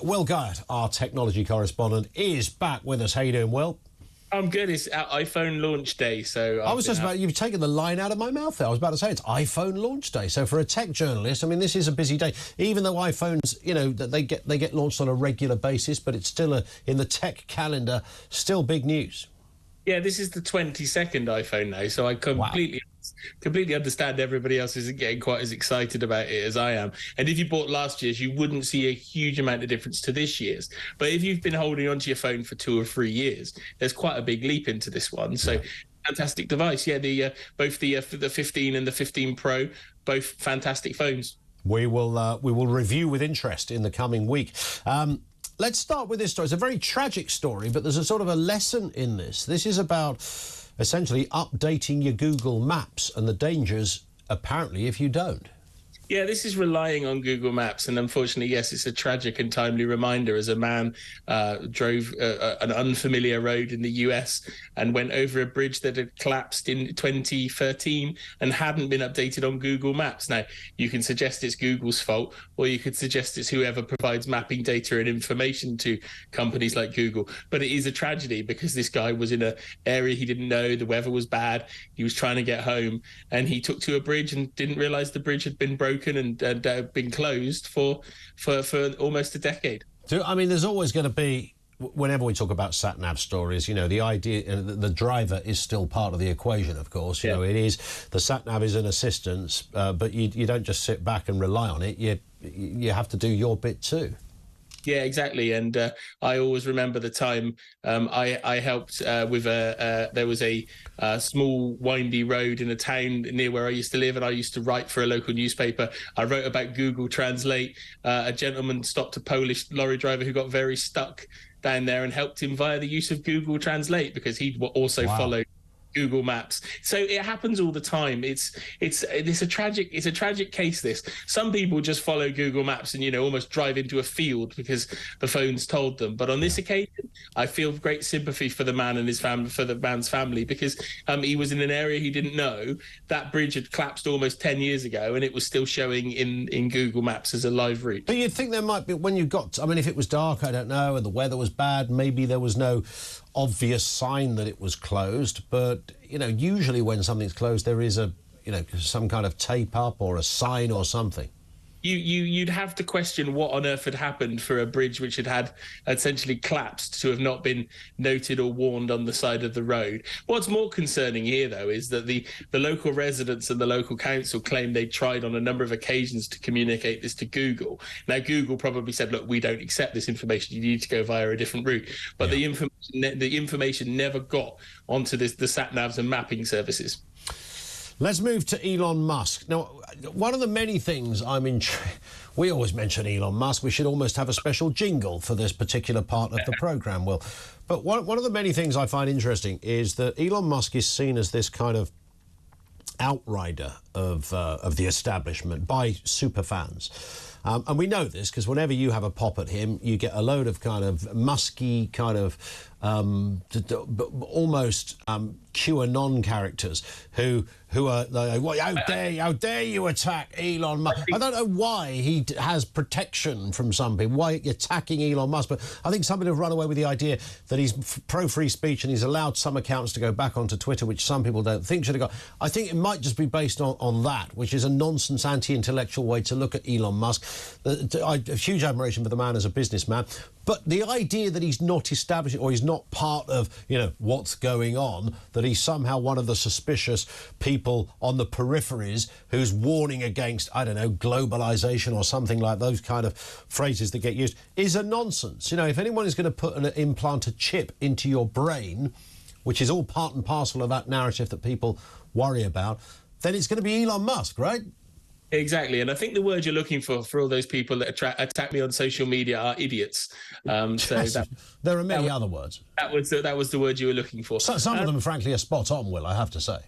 Will Guyatt, our technology correspondent, is back with us. How you doing, Will? I'm good. It's iPhone launch day, so I was just about, you've taken the line out of my mouth there. I was about to say it's iPhone launch day. So for a tech journalist, I mean, this is a busy day. Even though iPhones, you know, that they get launched on a regular basis, but it's still in the tech calendar, still big news. Yeah, this is the 22nd iPhone now, so I completely understand everybody else isn't getting quite as excited about it as I am. And if you bought last year's, you wouldn't see a huge amount of difference to this year's. But if you've been holding onto your phone for 2 or 3 years, there's quite a big leap into this one. So fantastic device. Yeah, both the 15 and the 15 Pro, both fantastic phones. We will review with interest in the coming week. Let's start with this story. It's a very tragic story, but there's a sort of a lesson in this. This is about essentially updating your Google Maps and the dangers, apparently, if you don't. Yeah, this is relying on Google Maps. And unfortunately, yes, it's a tragic and timely reminder as a man drove an unfamiliar road in the US and went over a bridge that had collapsed in 2013 and hadn't been updated on Google Maps. Now, you can suggest it's Google's fault, or you could suggest it's whoever provides mapping data and information to companies like Google. But it is a tragedy because this guy was in an area he didn't know. The weather was bad. He was trying to get home and he took to a bridge and didn't realize the bridge had been broken and been closed for almost a decade. So, I mean, there's always going to be, whenever we talk about sat-nav stories, you know, the idea, the driver is still part of the equation, of course. You know, it is, the sat-nav is an assistance, but you don't just sit back and rely on it. You have to do your bit too. Yeah, exactly. And I always remember the time I helped with there was a small windy road in a town near where I used to live, and I used to write for a local newspaper. I wrote about Google Translate. A gentleman stopped a Polish lorry driver who got very stuck down there and helped him via the use of Google Translate because he'd also followed Google Maps. So it happens all the time. It's a tragic case. This, some people just follow Google Maps and, you know, almost drive into a field because the phone's told them. But on this occasion, I feel great sympathy for the man and his family, for the man's family, because he was in an area he didn't know. That bridge had collapsed almost 10 years ago, and it was still showing in Google Maps as a live route. But you'd think there might be, when you got, I mean, if it was dark, I don't know, and the weather was bad, maybe there was no obvious sign that it was closed. But, you know, usually when something's closed, there is some kind of tape up or a sign or something. You'd have to question what on earth had happened for a bridge which had essentially collapsed to have not been noted or warned on the side of the road. What's more concerning here, though, is that the local residents and the local council claim they tried on a number of occasions to communicate this to Google. Now, Google probably said, look, we don't accept this information. You need to go via a different route. But the information never got onto the sat-navs and mapping services. Let's move to Elon Musk. Now, one of the many things I'm intrigued... We always mention Elon Musk. We should almost have a special jingle for this particular part of the programme, Will. But one of the many things I find interesting is that Elon Musk is seen as this kind of outrider of the establishment by superfans. And we know this because whenever you have a pop at him, you get a load of kind of musky, kind of almost QAnon characters who are like, how dare you attack Elon Musk? I don't know why he has protection from some people, why you're attacking Elon Musk, but I think some people have run away with the idea that he's pro-free speech and he's allowed some accounts to go back onto Twitter, which some people don't think should have gone. I think it might just be based on that, which is a nonsense, anti-intellectual way to look at Elon Musk. I have huge admiration for the man as a businessman, but the idea that he's not establishing or he's not part of, you know, what's going on, that he's somehow one of the suspicious people on the peripheries who's warning against, I don't know, globalisation or something like those kind of phrases that get used, is a nonsense. You know, if anyone is going to implant a chip into your brain, which is all part and parcel of that narrative that people worry about, then it's going to be Elon Musk, right? Exactly, and I think the word you're looking for all those people that attack me on social media are idiots. There are many other words. That was the word you were looking for. Some of them, frankly, are spot on, Will, I have to say.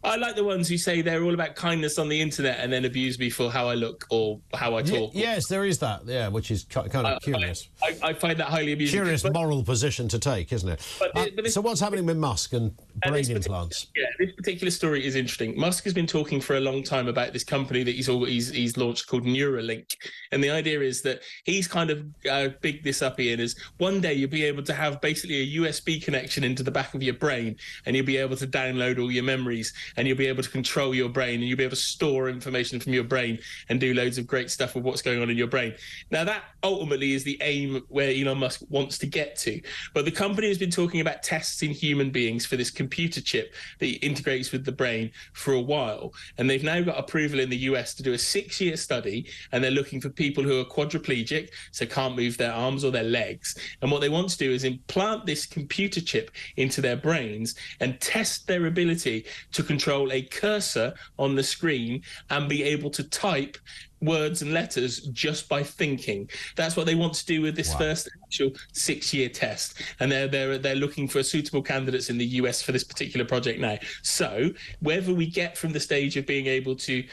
I like the ones who say they're all about kindness on the internet and then abuse me for how I look or how I talk. Yes, there is that. Yeah, which is kind of curious. I find that highly abusive. Curious moral position to take, isn't it? So what's happening with Musk and brain implants? Yeah, this particular story is interesting. Musk has been talking for a long time about this company that he's launched called Neuralink, and the idea is that he's kind of bigged this up, Ian, as one day you'll be able to have basically a USB connection into the back of your brain, and you'll be able to download all your memories, and you'll be able to control your brain, and you'll be able to store information from your brain and do loads of great stuff with what's going on in your brain. Now, that ultimately is the aim where Elon Musk wants to get to. But the company has been talking about tests in human beings for this computer chip that integrates with the brain for a while. And they've now got approval in the US to do a 6-year study, and they're looking for people who are quadriplegic, so can't move their arms or their legs. And what they want to do is implant this computer chip into their brains and test their ability to control a cursor on the screen and be able to type words and letters just by thinking. That's what they want to do with this first actual 6-year test, and they're looking for suitable candidates in the US for this particular project now. So whether we get from the stage of being able to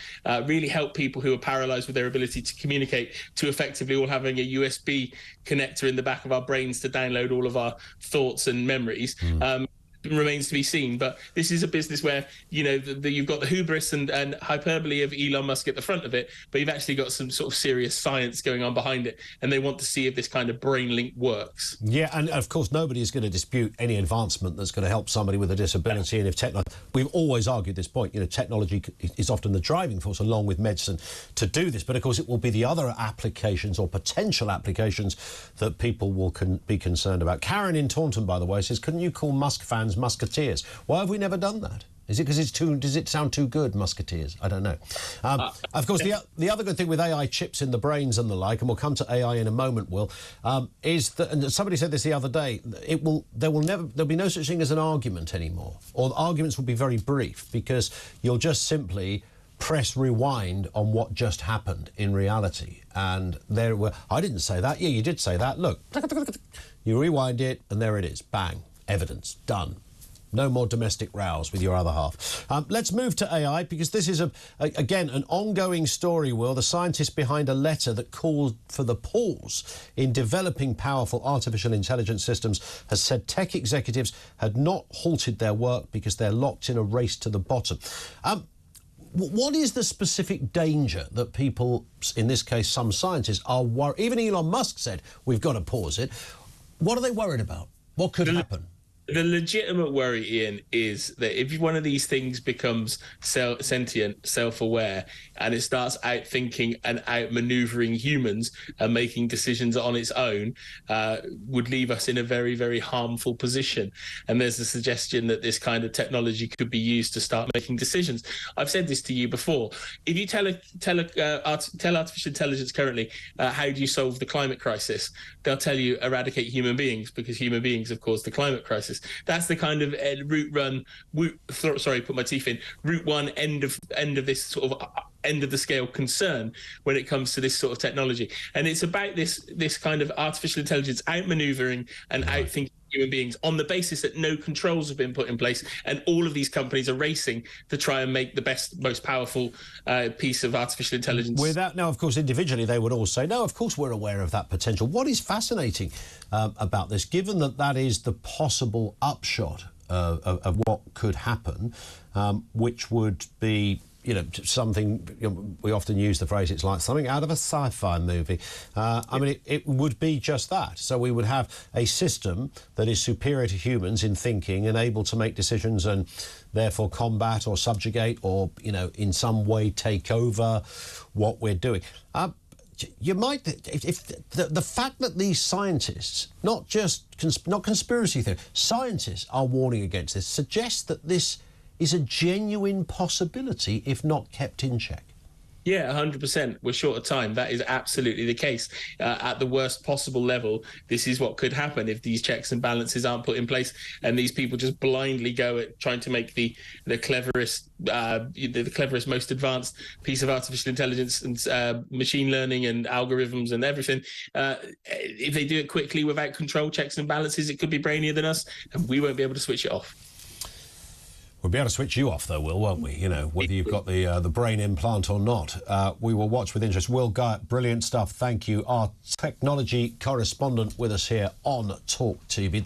really help people who are paralyzed with their ability to communicate to effectively all having a USB connector in the back of our brains to download all of our thoughts and memories, remains to be seen. But this is a business where, you know, you've got the hubris and hyperbole of Elon Musk at the front of it, but you've actually got some sort of serious science going on behind it, and they want to see if this kind of brain link works. Yeah, and of course nobody is going to dispute any advancement that's going to help somebody with a disability. And if technology, we've always argued this point, you know, technology is often the driving force along with medicine to do this, but of course it will be the other applications or potential applications that people will be concerned about. Karen in Taunton, by the way, says, couldn't you call Musk fans Musketeers? Why have we never done that? Is it because it's too? Does it sound too good, Musketeers? I don't know. Of course, the other good thing with AI chips in the brains and the like, and we'll come to AI in a moment, Will, is that, and somebody said this the other day, there'll be no such thing as an argument anymore, or the arguments will be very brief because you'll just simply press rewind on what just happened in reality. And there were, I didn't say that. Yeah, you did say that. Look, you rewind it, and there it is. Bang. Evidence. Done. No more domestic rows with your other half. Let's move to AI, because this is, again, an ongoing story, Will. The scientist behind a letter that called for the pause in developing powerful artificial intelligence systems has said tech executives had not halted their work because they're locked in a race to the bottom. What is the specific danger that people, in this case some scientists, are worried? Even Elon Musk said, we've got to pause it. What are they worried about? What could happen? The legitimate worry, Ian, is that if one of these things becomes sentient, self-aware, and it starts out-thinking and out-manoeuvring humans and making decisions on its own, would leave us in a very, very harmful position. And there's a suggestion that this kind of technology could be used to start making decisions. I've said this to you before. If you tell artificial intelligence currently, how do you solve the climate crisis? They'll tell you eradicate human beings, because human beings have caused the climate crisis. That's the kind of route one, end of this sort of end of the scale concern when it comes to this sort of technology. And it's about this kind of artificial intelligence outmaneuvering and outthinking human beings on the basis that no controls have been put in place, and all of these companies are racing to try and make the best, most powerful piece of artificial intelligence. Without, now, of course, individually they would all say, no, of course we're aware of that potential. What is fascinating about this, given that that is the possible upshot of what could happen, which would be, you know, something, you know, we often use the phrase, it's like something out of a sci-fi movie. I mean, it would be just that. So we would have a system that is superior to humans in thinking and able to make decisions and therefore combat or subjugate or, you know, in some way take over what we're doing. You might, if the fact that these scientists, not conspiracy theory, scientists are warning against this, suggests that this is a genuine possibility if not kept in check. Yeah, 100%. We're short of time. That is absolutely the case. At the worst possible level, this is what could happen if these checks and balances aren't put in place, and these people just blindly go at trying to make the cleverest, most advanced piece of artificial intelligence and machine learning and algorithms and everything. If they do it quickly without control, checks and balances, it could be brainier than us, and we won't be able to switch it off. We'll be able to switch you off, though, Will, won't we? You know, whether you've got the brain implant or not. We will watch with interest. Will Guyatt, brilliant stuff. Thank you. Our technology correspondent with us here on Talk TV.